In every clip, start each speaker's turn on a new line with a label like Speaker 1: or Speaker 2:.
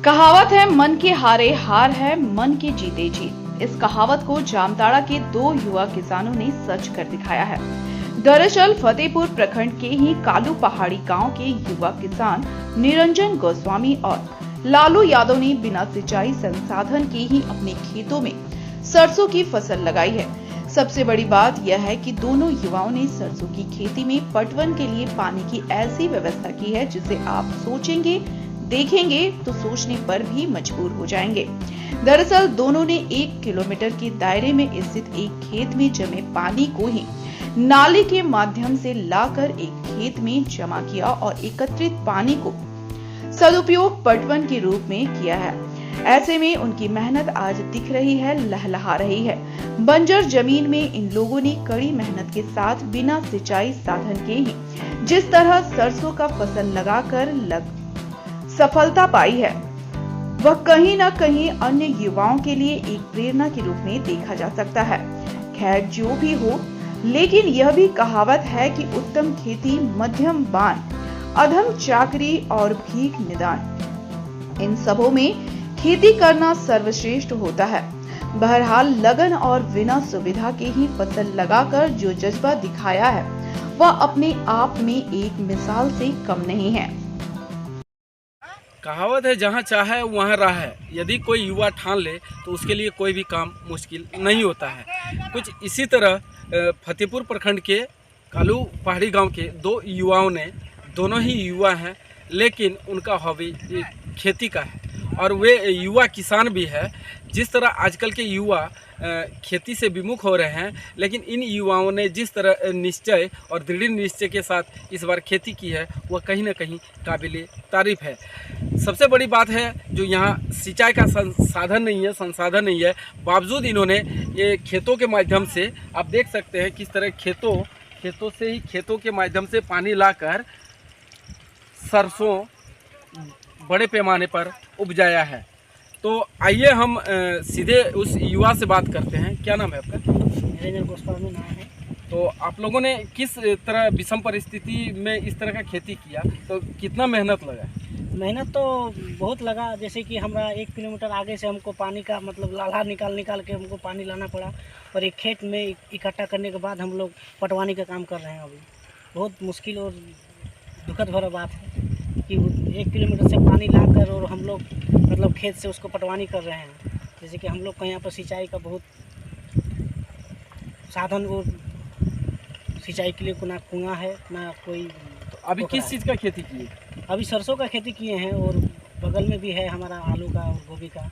Speaker 1: कहावत है, मन के हारे हार है, मन के जीते जीत। इस कहावत को जामताड़ा के दो युवा किसानों ने सच कर दिखाया है। दरअसल फतेहपुर प्रखंड के ही कालू पहाड़ी गांव के युवा किसान निरंजन गोस्वामी और लालू यादव ने बिना सिंचाई संसाधन के ही अपने खेतों में सरसों की फसल लगाई है। सबसे बड़ी बात यह है कि दोनों युवाओं ने सरसों की खेती में पटवन के लिए पानी की ऐसी व्यवस्था की है जिसे आप सोचेंगे, देखेंगे तो सोचने पर भी मजबूर हो जाएंगे। दरअसल दोनों ने 1 किलोमीटर के दायरे में स्थित एक खेत में जमे पानी को ही नाले के माध्यम से लाकर एक खेत में जमा किया और एकत्रित पानी को सदुपयोग पटवन के रूप में किया है। ऐसे में उनकी मेहनत आज दिख रही है, लहलहा रही है। बंजर जमीन में इन लोगों ने कड़ी मेहनत के साथ बिना सिंचाई साधन के ही जिस तरह सरसों का फसल लगाकर सफलता पाई है, वह कहीं न कहीं अन्य युवाओं के लिए एक प्रेरणा के रूप में देखा जा सकता है। खैर जो भी हो, लेकिन यह भी कहावत है कि उत्तम खेती मध्यम बान, अधम चाकरी और भीख निदान, इन सबों में खेती करना सर्वश्रेष्ठ होता है। बहरहाल लगन और बिना सुविधा के ही फसल लगाकर जो जज्बा दिखाया है, वह अपने आप में एक मिसाल से कम नहीं है।
Speaker 2: कहावत है, जहाँ चाहे वहाँ राह है। यदि कोई युवा ठान ले तो उसके लिए कोई भी काम मुश्किल नहीं होता है। कुछ इसी तरह फतेहपुर प्रखंड के कालू पहाड़ी गांव के दो युवाओं ने, दोनों ही युवा हैं, लेकिन उनका हॉबी खेती का है और वे युवा किसान भी है। जिस तरह आजकल के युवा खेती से विमुख हो रहे हैं, लेकिन इन युवाओं ने जिस तरह निश्चय और दृढ़ निश्चय के साथ इस बार खेती की है, वह कहीं ना कहीं काबिल तारीफ है। सबसे बड़ी बात है, जो यहाँ सिंचाई का संसाधन नहीं है, बावजूद इन्होंने ये खेतों के माध्यम से, आप देख सकते हैं किस तरह खेतों के माध्यम से पानी लाकर सरसों बड़े पैमाने पर उपजाया है। तो आइए हम सीधे उस युवा से बात करते हैं। क्या नाम है आपका?
Speaker 3: निरंजन गोस्वामी नाम है।
Speaker 2: तो आप लोगों ने किस तरह विषम परिस्थिति में इस तरह का खेती किया, तो कितना मेहनत लगा?
Speaker 3: मेहनत तो बहुत लगा। जैसे कि हमारा 1 किलोमीटर आगे से हमको पानी का लाला निकाल के हमको पानी लाना पड़ा और एक खेत में इकट्ठा करने के बाद हम लोग पटवानी का काम कर रहे हैं। अभी बहुत मुश्किल और दुखद भरा बात है कि 1 किलोमीटर से पानी लाकर और हम लोग खेत से उसको पटवानी कर रहे हैं। जैसे कि हम लोग का यहाँ पर सिंचाई का बहुत साधन और सिंचाई के लिए ना कुआं है ना कोई।
Speaker 2: तो अभी किस चीज़ का खेती किए?
Speaker 3: अभी सरसों का खेती किए हैं और बगल में भी है हमारा आलू का और गोभी का।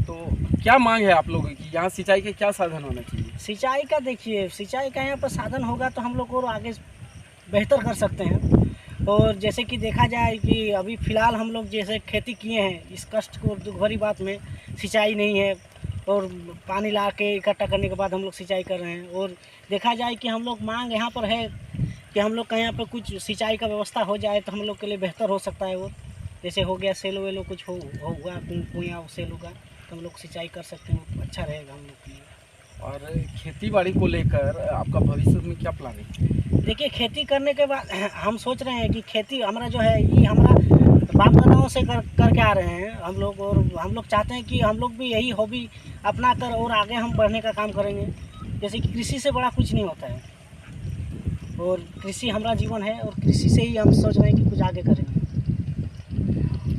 Speaker 2: तो क्या मांग है आप लोगों की? यहाँ सिंचाई के क्या साधन होना चाहिए?
Speaker 3: सिंचाई का देखिए, सिंचाई का यहाँ पर साधन होगा तो हम लोग और आगे बेहतर कर सकते हैं। और जैसे कि देखा जाए कि अभी फ़िलहाल हम लोग जैसे खेती किए हैं, इस कष्ट को दुख भरी बात में सिंचाई नहीं है और पानी ला के इकट्ठा करने के बाद हम लोग सिंचाई कर रहे हैं। और देखा जाए कि हम लोग मांग यहाँ पर है कि हम लोग का यहाँ पर कुछ सिंचाई का व्यवस्था हो जाए तो हम लोग के लिए बेहतर हो सकता है। और जैसे हो गया सेलो वेलो कुछ होगा, कुआँ सेल होगा तो हम लोग सिंचाई कर सकते हैं, अच्छा रहेगा हम लोग के लिए।
Speaker 2: और खेती बाड़ी को लेकर आपका भविष्य में क्या प्लान है?
Speaker 3: देखिए, खेती करने के बाद हम सोच रहे हैं कि खेती हमारा जो है ये हमारा बाप दादाओं से करके आ रहे हैं हम लोग, और हम लोग चाहते हैं कि हम लोग भी यही हॉबी अपना कर और आगे हम बढ़ने का काम करेंगे। जैसे कि कृषि से बड़ा कुछ नहीं होता है और कृषि हमारा जीवन है और कृषि से ही हम सोच रहे हैं कि कुछ आगे करेंगे।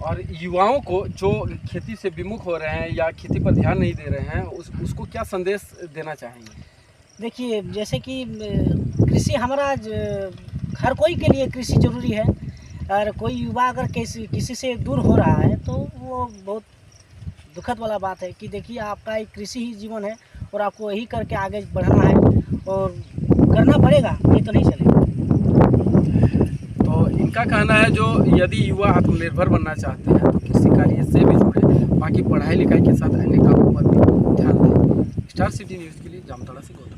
Speaker 2: और युवाओं को जो खेती से विमुख हो रहे हैं या खेती पर ध्यान नहीं दे रहे हैं, उसको क्या संदेश देना चाहेंगे?
Speaker 3: देखिए, जैसे कि कृषि हमारा हर कोई के लिए कृषि जरूरी है। और कोई युवा अगर किसी से दूर हो रहा है तो वो बहुत दुखद वाला बात है कि देखिए, आपका एक कृषि ही जीवन है और आपको यही करके आगे बढ़ना है और करना पड़ेगा, नहीं तो नहीं चलेगा।
Speaker 2: तो इनका कहना है, जो यदि युवा आत्मनिर्भर बनना चाहते हैं तो कृषि कार्य से भी जुड़े, बाकी पढ़ाई लिखाई के साथ अन्य कामों पर भी ध्यान दें। स्टार सिटी न्यूज़ के लिए जामताड़ा से गौतम।